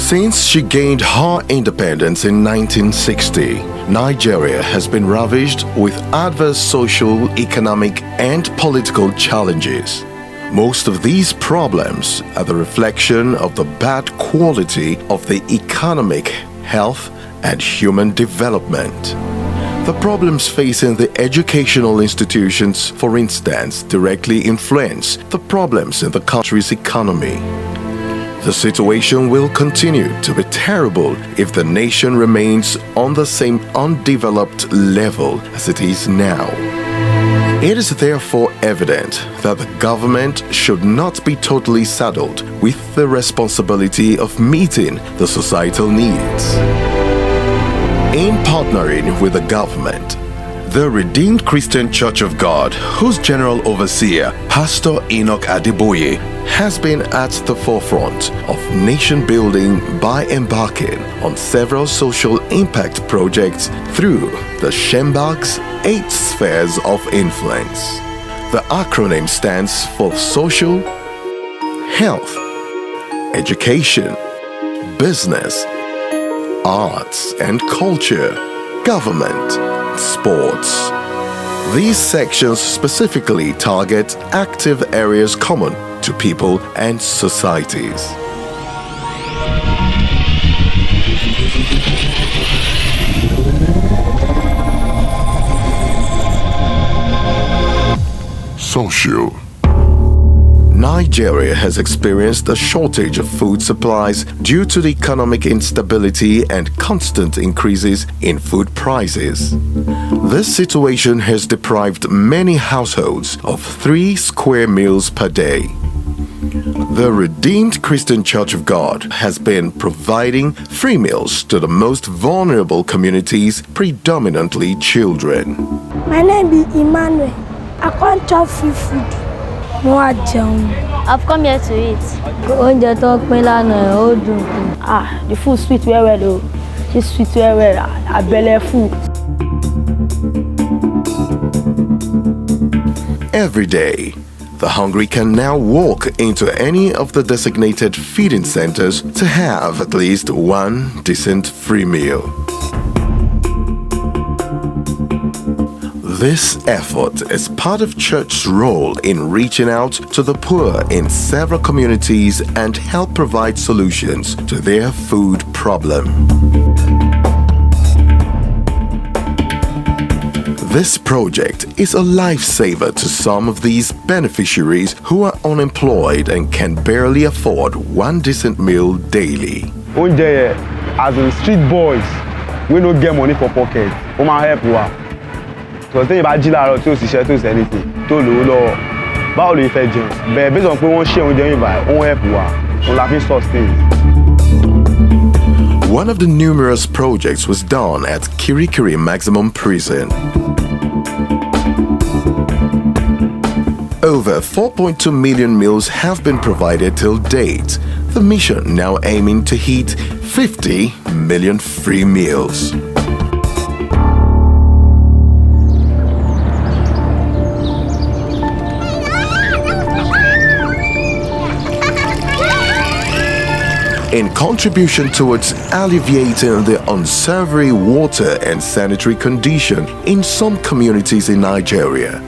Since she gained her independence in 1960, Nigeria has been ravaged with adverse social, economic, and political challenges. Most of these problems are the reflection of the bad quality of the economic, health, and human development. The problems facing the educational institutions, for instance, directly influence the problems in the country's economy. The situation will continue to be terrible if the nation remains on the same undeveloped level as it is now. It is therefore evident that the government should not be totally saddled with the responsibility of meeting the societal needs. In partnering with the government, the Redeemed Christian Church of God, whose General Overseer, Pastor Enoch Adeboye, has been at the forefront of nation building by embarking on several social impact projects through the Schembach's 8 spheres of influence. The acronym stands for Social, Health, Education, Business, Arts and Culture, Government, Sports. These sections specifically target active areas common to people and societies. Social. Nigeria has experienced a shortage of food supplies due to the economic instability and constant increases in food prices. This situation has deprived many households of 3 square meals per day. The Redeemed Christian Church of God has been providing free meals to the most vulnerable communities, predominantly children. My name is Emmanuel. I can't chop free food. I've come here to eat. The food sweet very well though. It's sweet very well. I belly food. Every day, the hungry can now walk into any of the designated feeding centers to have at least one decent free meal. This effort is part of church's role in reaching out to the poor in several communities and help provide solutions to their food problem. This project is a lifesaver to some of these beneficiaries who are unemployed and can barely afford one decent meal daily. As in street boys, we don't get money for pocket. We might help you. Because then you buy jila to si share to anything. To lo ba o le fe jẹun. Be based on pé wọ́n share oúnjẹ yín báyìí, wọ́n help wa. Wọ́n la fi sustain. One of the numerous projects was done at Kirikiri Maximum Prison. Over 4.2 million meals have been provided till date. The mission now aiming to hit 50 million free meals. In contribution towards alleviating the unsavory water and sanitary condition in some communities in Nigeria,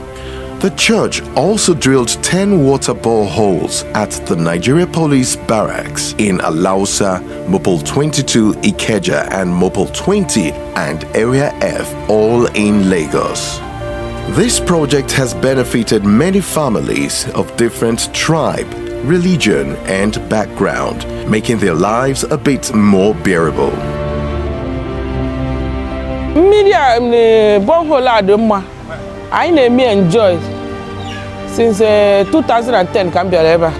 the church also drilled 10 water boreholes at the Nigeria Police Barracks in Alausa, Mopol 22 Ikeja and Mopol 20 and Area F, all in Lagos. This project has benefited many families of different tribe, religion and background, making their lives a bit more bearable. Media borehole I enjoy since 2010 can be ever.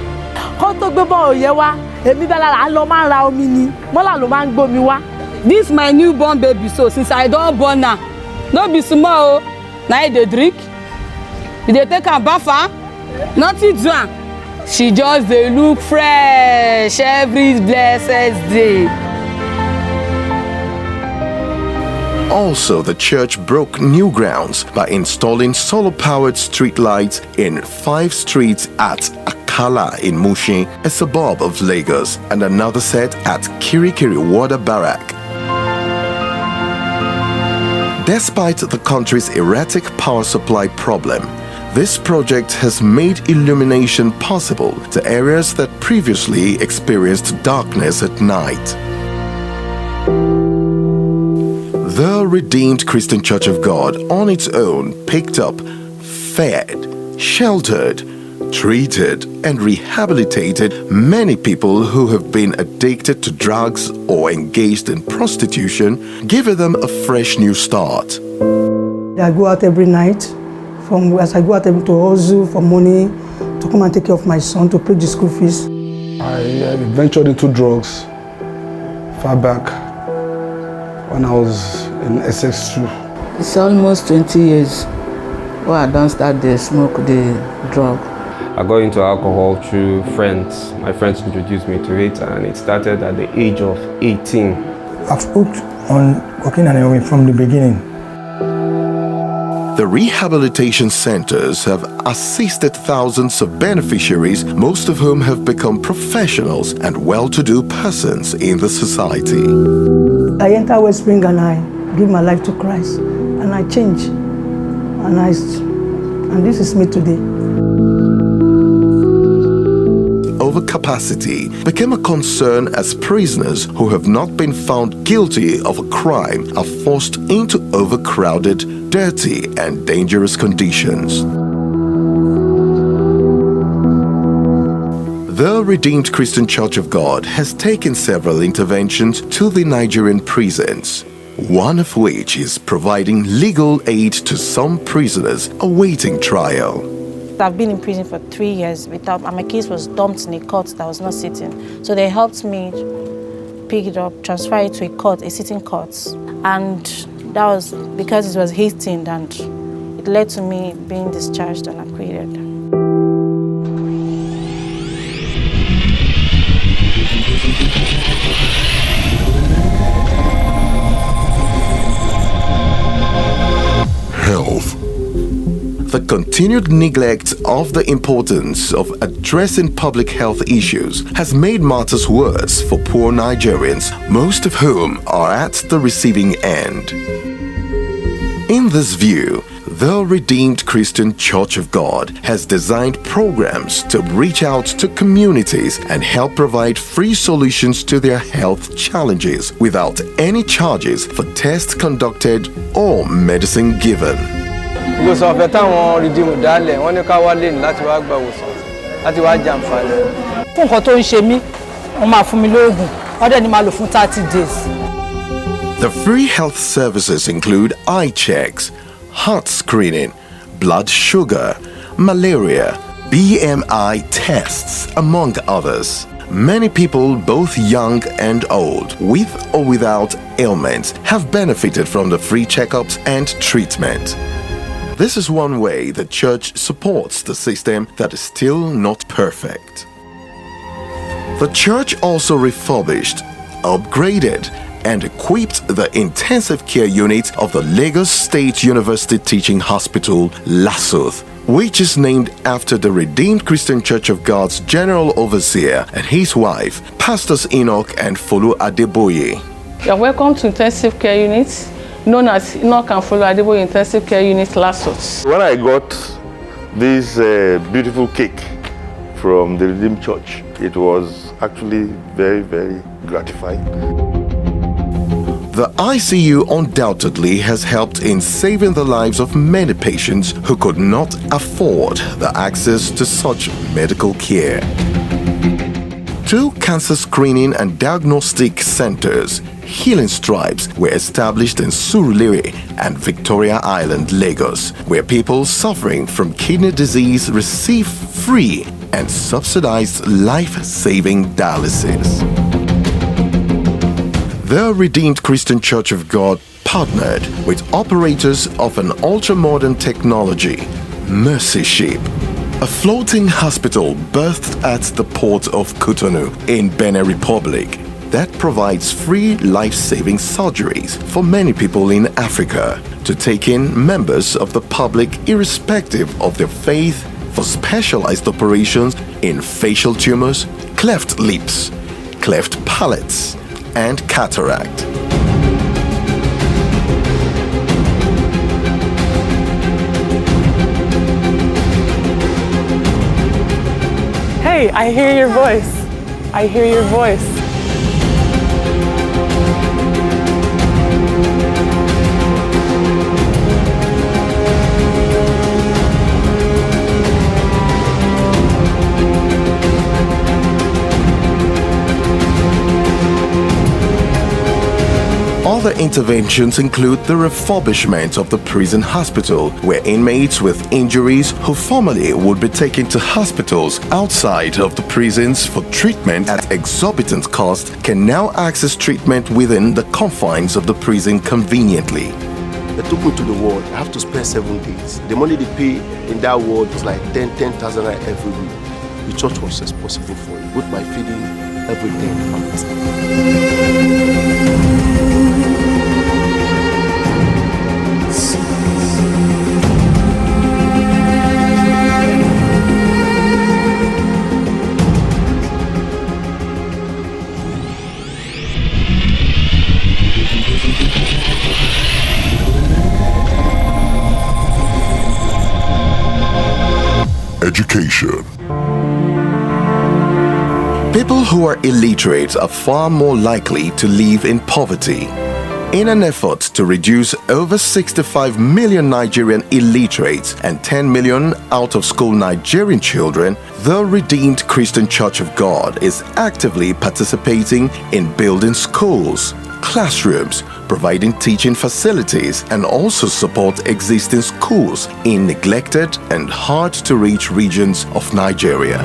This my newborn baby, so since I don't born now, no be small. Now they drink, they take a bath, nothing to. She just they look fresh every blessed day. Also, the church broke new grounds by installing solar-powered street lights in 5 streets at Hala in Mushin, a suburb of Lagos, and another set at Kirikiri Water Barrack. Despite the country's erratic power supply problem, this project has made illumination possible to areas that previously experienced darkness at night. The Redeemed Christian Church of God on its own picked up, fed, sheltered, treated, and rehabilitated many people who have been addicted to drugs or engaged in prostitution, giving them a fresh new start. I go out every night. As I go out to hustle for money, to come and take care of my son, to pay the school fees. I ventured into drugs far back when I was in SS2. It's almost 20 years when I don't start the smoke, the drug. I got into alcohol through friends. My friends introduced me to it, and it started at the age of 18. I've hooked on cocaine and heroin from the beginning. The rehabilitation centers have assisted thousands of beneficiaries, most of whom have become professionals and well-to-do persons in the society. I enter West Spring and I give my life to Christ, and I change, and this is me today. Overcapacity became a concern as prisoners who have not been found guilty of a crime are forced into overcrowded, dirty, and dangerous conditions. The Redeemed Christian Church of God has taken several interventions to the Nigerian prisons, one of which is providing legal aid to some prisoners awaiting trial. I've been in prison for 3 years and my case was dumped in a court that was not sitting. So they helped me pick it up, transfer it to a sitting court. And that was because it was hastened and it led to me being discharged and acquitted. Health. The continued neglect of the importance of addressing public health issues has made matters worse for poor Nigerians, most of whom are at the receiving end. In this view, the Redeemed Christian Church of God has designed programs to reach out to communities and help provide free solutions to their health challenges without any charges for tests conducted or medicine given. Because of the time redeem dale, wọ́n ní ká wá lé ní láti wá gba ìwòsàn, láti wá jàǹfààní. Fún nǹkan tó ń ṣe mí, wọ́n máa fún mi lóògùn, wọ́n dẹ̀ ní máa lò fún 30 days. The free health services include eye checks, heart screening, blood sugar, malaria, BMI tests, among others. Many people, both young and old, with or without ailments, have benefited from the free checkups and treatment. This is one way the church supports the system that is still not perfect. The church also refurbished, upgraded, and equipped the intensive care unit of the Lagos State University Teaching Hospital, LASUTH, which is named after the Redeemed Christian Church of God's General Overseer and his wife, Pastors Enoch and Folu Adeboye. You're welcome to intensive care units, known as Enoch and Folu Adeboye Intensive Care Unit, LASUTH. When I got this beautiful cake from the Redeemed Church, it was actually very, very gratifying. The ICU undoubtedly has helped in saving the lives of many patients who could not afford the access to such medical care. 2 cancer screening and diagnostic centers, healing stripes, were established in Surulere and Victoria Island, Lagos, where people suffering from kidney disease receive free and subsidized life-saving dialysis. The Redeemed Christian Church of God partnered with operators of an ultra-modern technology, Mercy Ship, a floating hospital birthed at the port of Cotonou in Benin Republic that provides free life-saving surgeries for many people in Africa to take in members of the public irrespective of their faith, for specialized operations in facial tumors, cleft lips, cleft palates, and cataract. Hey, I hear your voice. I hear your voice. Other interventions include the refurbishment of the prison hospital, where inmates with injuries who formerly would be taken to hospitals outside of the prisons for treatment at exorbitant cost can now access treatment within the confines of the prison conveniently. They took me to the ward. I have to spend 7 days. The money they pay in that ward was like 10,000 every week. The church was responsible for it, with my feeding, everything. Education. People who are illiterate are far more likely to live in poverty. In an effort to reduce over 65 million Nigerian illiterates and 10 million out-of-school Nigerian children, the Redeemed Christian Church of God is actively participating in building schools, classrooms, providing teaching facilities, and also support existing schools in neglected and hard-to-reach regions of Nigeria.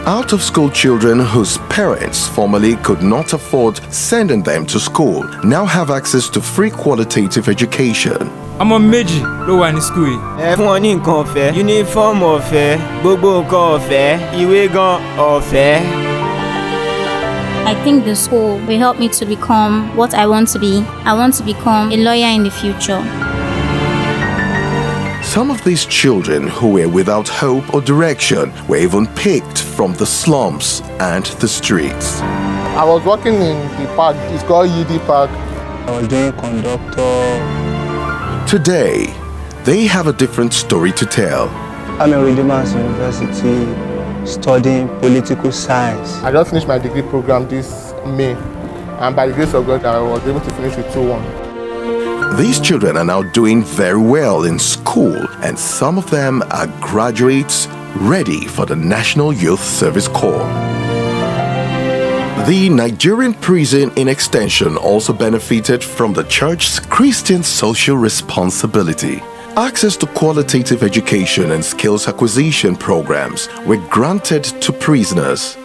Out-of-school children whose parents formerly could not afford sending them to school now have access to free qualitative education. Ọmọ méjì ló wà ní school yìí. Ẹ fún wọn ní nǹkan ọ̀fẹ́, uniform ọ̀fẹ́, gbogbo nǹkan ọ̀fẹ́, ìwé gan ọ̀fẹ́. I think the school will help me to become what I want to be. I want to become a lawyer in the future. Some of these children who were without hope or direction were even picked from the slums and the streets. I was working in the park, it's called Yidi Park. I was doing conductor. Today, they have a different story to tell. I'm in Redeemer University studying political science. I just finished my degree program this May, and by the grace of God, I was able to finish with 2-1. These children are now doing very well in school, and some of them are graduates ready for the National Youth Service Corps. The Nigerian prison in extension also benefited from the church's Christian social responsibility. Access to qualitative education and skills acquisition programs were granted to prisoners.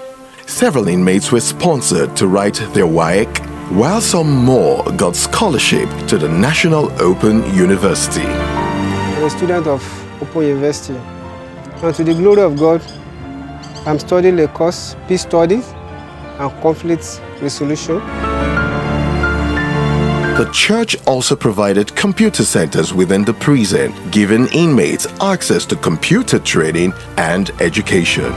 Several inmates were sponsored to write their WAEC, while some more got scholarship to the National Open University. I'm a student of Open University, and to the glory of God, I'm studying a course, Peace Studies and Conflict Resolution. The church also provided computer centers within the prison, giving inmates access to computer training and education.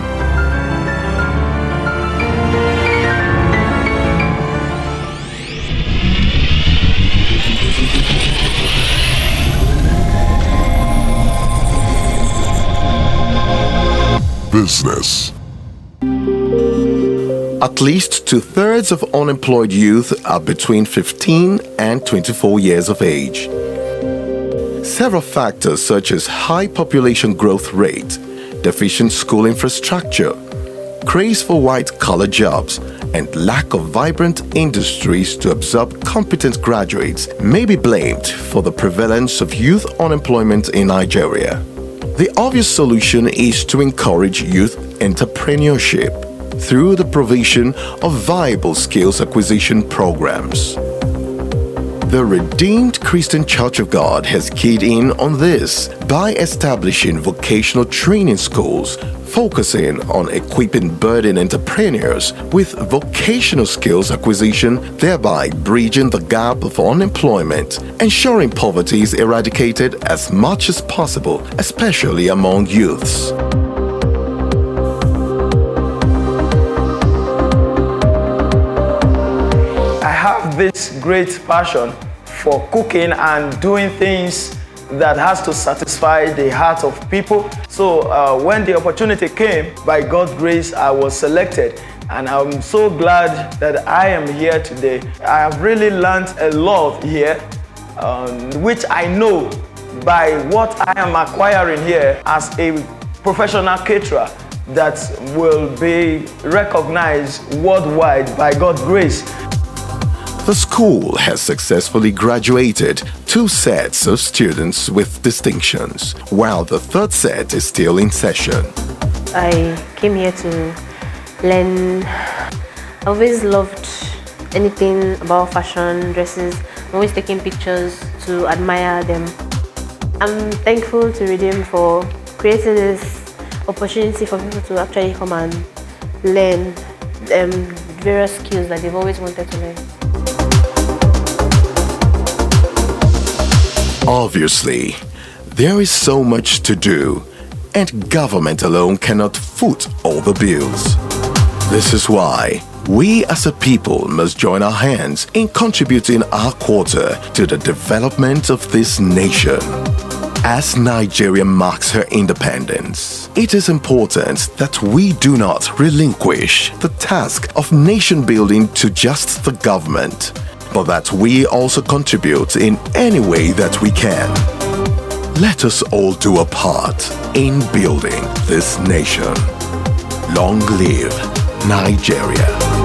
Business. At least 2/3 of unemployed youth are between 15 and 24 years of age. Several factors such as high population growth rate, deficient school infrastructure, craze for white-collar jobs, and lack of vibrant industries to absorb competent graduates may be blamed for the prevalence of youth unemployment in Nigeria. The obvious solution is to encourage youth entrepreneurship through the provision of viable skills acquisition programs. The Redeemed Christian Church of God has keyed in on this by establishing vocational training schools, focusing on equipping budding entrepreneurs with vocational skills acquisition, thereby bridging the gap of unemployment, ensuring poverty is eradicated as much as possible, especially among youths. I have this great passion for cooking and doing things that has to satisfy the heart of people. So when the opportunity came, by God's grace, I was selected. And I'm so glad that I am here today. I have really learned a lot here, which I know by what I am acquiring here as a professional caterer that will be recognized worldwide by God's grace. The school has successfully graduated 2 sets of students with distinctions, while the 3rd set is still in session. I came here to learn. I always loved anything about fashion, dresses. I'm always taking pictures to admire them. I'm thankful to Redeem for creating this opportunity for people to actually come and learn various skills that they've always wanted to learn. Obviously, there is so much to do, and government alone cannot foot all the bills. This is why we as a people must join our hands in contributing our quota to the development of this nation. As Nigeria marks her independence, it is important that we do not relinquish the task of nation building to just the government, but that we also contribute in any way that we can. Let us all do a part in building this nation. Long live Nigeria.